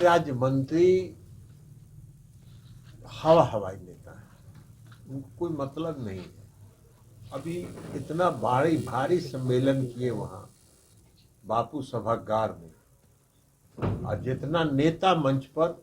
राज्य मंत्री हवाई नेता है, उनको कोई मतलब नहीं है। अभी इतना भारी भारी सम्मेलन किए वहां बापू सभागार में, और जितना नेता मंच पर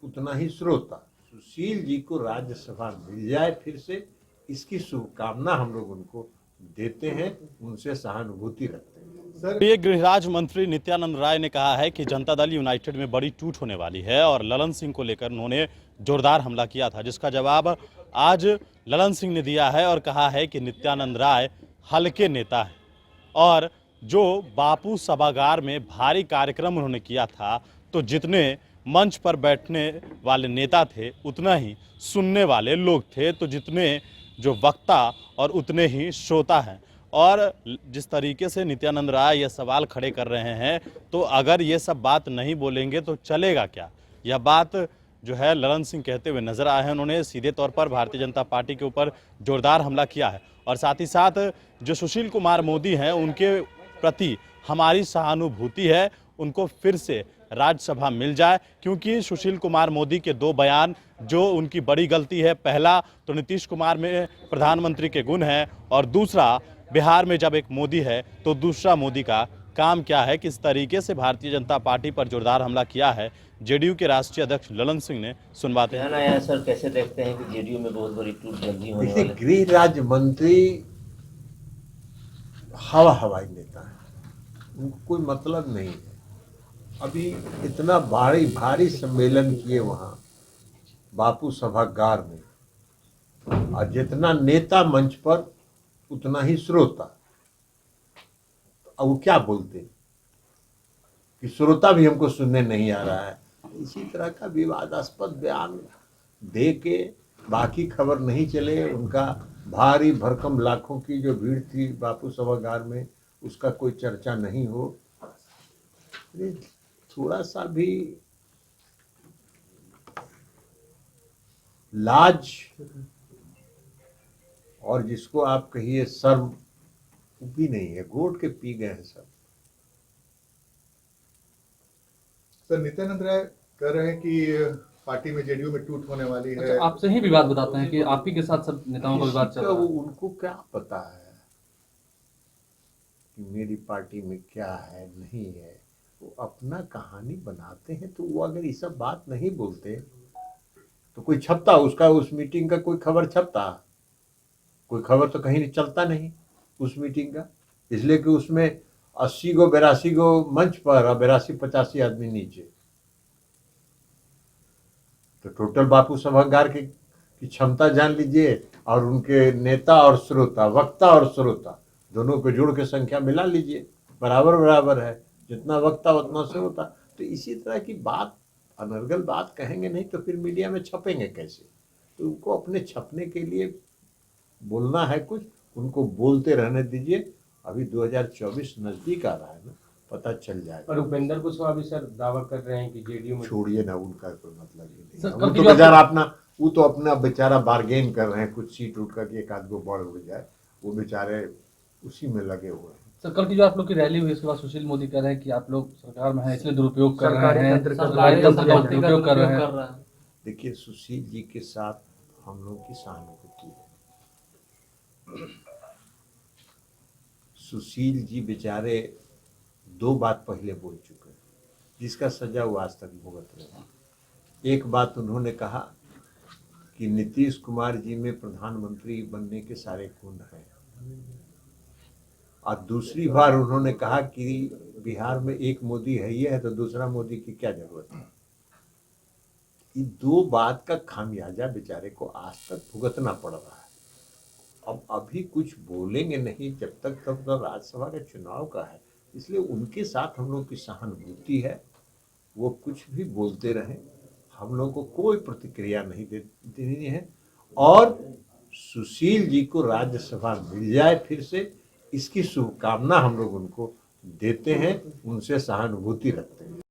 उतना ही श्रोता। सुशील जी को राज्यसभा मिल जाए फिर से, इसकी शुभकामना हम लोग उनको देते हैं, उनसे सहानुभूति रखते हैं। ये गृह राज्य मंत्री नित्यानंद राय ने कहा है कि जनता दल यूनाइटेड में बड़ी टूट होने वाली है और ललन सिंह को लेकर उन्होंने जोरदार हमला किया था, जिसका जवाब आज ललन सिंह ने दिया है और कहा है कि नित्यानंद राय हल्के नेता है और जो बापू सभागार में भारी कार्यक्रम उन्होंने किया था, तो जितने मंच पर बैठने वाले नेता थे उतना ही सुनने वाले लोग थे, तो जितने जो वक्ता और उतने ही श्रोता हैं। और जिस तरीके से नित्यानंद राय ये सवाल खड़े कर रहे हैं, तो अगर ये सब बात नहीं बोलेंगे तो चलेगा क्या, यह बात जो है ललन सिंह कहते हुए नजर आए हैं। उन्होंने सीधे तौर पर भारतीय जनता पार्टी के ऊपर जोरदार हमला किया है और साथ ही साथ जो सुशील कुमार मोदी हैं उनके प्रति हमारी सहानुभूति है, उनको फिर से राज्यसभा मिल जाए, क्योंकि सुशील कुमार मोदी के दो बयान जो उनकी बड़ी गलती है, पहला तो नीतीश कुमार में प्रधानमंत्री के गुण हैं और दूसरा बिहार में जब एक मोदी है तो दूसरा मोदी का काम क्या है। किस तरीके से भारतीय जनता पार्टी पर जोरदार हमला किया है जेडीयू के राष्ट्रीय अध्यक्ष ललन सिंह ने, सुनवाते हैं। आया सर, कैसे देखते हैं कि जेडीयू में बहुत बड़ी टूट जल्दी होने वाली है? गृह राज्य मंत्री हवाई नेता है, उनको कोई मतलब नहीं है। अभी इतना भारी भारी सम्मेलन किए वहां बापू सभागार में, और जितना नेता मंच पर उतना ही श्रोता। अब वो क्या बोलते कि श्रोता भी हमको सुनने नहीं आ रहा है। इसी तरह का विवादास्पद बयान दे के बाकी खबर नहीं चले। उनका भारी भरकम लाखों की जो भीड़ थी बापू सभागार में, उसका कोई चर्चा नहीं हो। थोड़ा सा भी लाज और जिसको आप कहिए शर्म भी नहीं है, घोट के पी गए हैं सब। सर, नित्यानंद राय कह रहे हैं कि पार्टी में जेडीयू में टूट होने वाली है। अच्छा, आपसे ही विवाद बताते हैं कि आप ही के साथ सब नेताओं का विवाद चल रहा है। उनको क्या पता है कि मेरी पार्टी में क्या है नहीं है। वो अपना कहानी बनाते हैं, तो वो अगर ये सब बात नहीं बोलते तो कोई छपता उसका, उस मीटिंग का कोई खबर छपता? कोई खबर तो कहीं चलता नहीं उस मीटिंग का, इसलिए कि उसमें 80 गो 82 गो मंच पर और 82-85 आदमी नीचे। तो टोटल बापू सभागार की क्षमता जान लीजिए, और उनके नेता और श्रोता, वक्ता और श्रोता दोनों को जोड़ के संख्या मिला लीजिए, बराबर बराबर है। जितना वक्ता उतना श्रोता। तो इसी तरह की बात, अनर्गल बात कहेंगे नहीं तो फिर मीडिया में छपेंगे कैसे? तो उनको अपने छपने के लिए बोलना है कुछ, उनको बोलते रहने दीजिए। अभी 2024 नजदीक आ रहा है ना, पता चल जाएगा। और उपेंद्र कुशवाहा भी सर दावा कर रहे हैं कि जेडीयू में। छोड़िए ना, उनका कोई मतलब ही नहीं है। वो तो बेचारा अपना, वो तो अपना बेचारा बार्गेन कर रहे हैं, कुछ सीट उठ करके एक आध गो बढ़ हो जाए, वो बेचारे उसी में लगे हुए हैं। सर, कल की जो आप लोग की रैली हुई उसके बाद सुशील मोदी कह रहे हैं कि आप लोग सरकार में हैं इसलिए दुरुपयोग कर रहे हैं, सरकारी तंत्र का दुरुपयोग कर रहे हैं। देखिए, सुशील जी के साथ हम लोग की सहानुभूति है। सुशील जी बेचारे 2 बात पहले बोल चुके हैं, जिसका सजा वो आज तक भुगत रहे हैं। एक बात उन्होंने कहा कि नीतीश कुमार जी में प्रधानमंत्री बनने के सारे गुण हैं, और दूसरी बार उन्होंने कहा कि बिहार में एक मोदी है ही है, तो दूसरा मोदी की क्या जरूरत है। ये 2 बात का खामियाजा बेचारे को आज तक भुगतना पड़ रहा है। अब अभी कुछ बोलेंगे नहीं जब तक, तब तो राज्यसभा के चुनाव का है, इसलिए उनके साथ हम लोग की सहानुभूति है। वो कुछ भी बोलते रहें, हम लोग को कोई प्रतिक्रिया नहीं देनी है। और सुशील जी को राज्यसभा मिल जाए फिर से, इसकी शुभकामना हम लोग उनको देते हैं, उनसे सहानुभूति रखते हैं।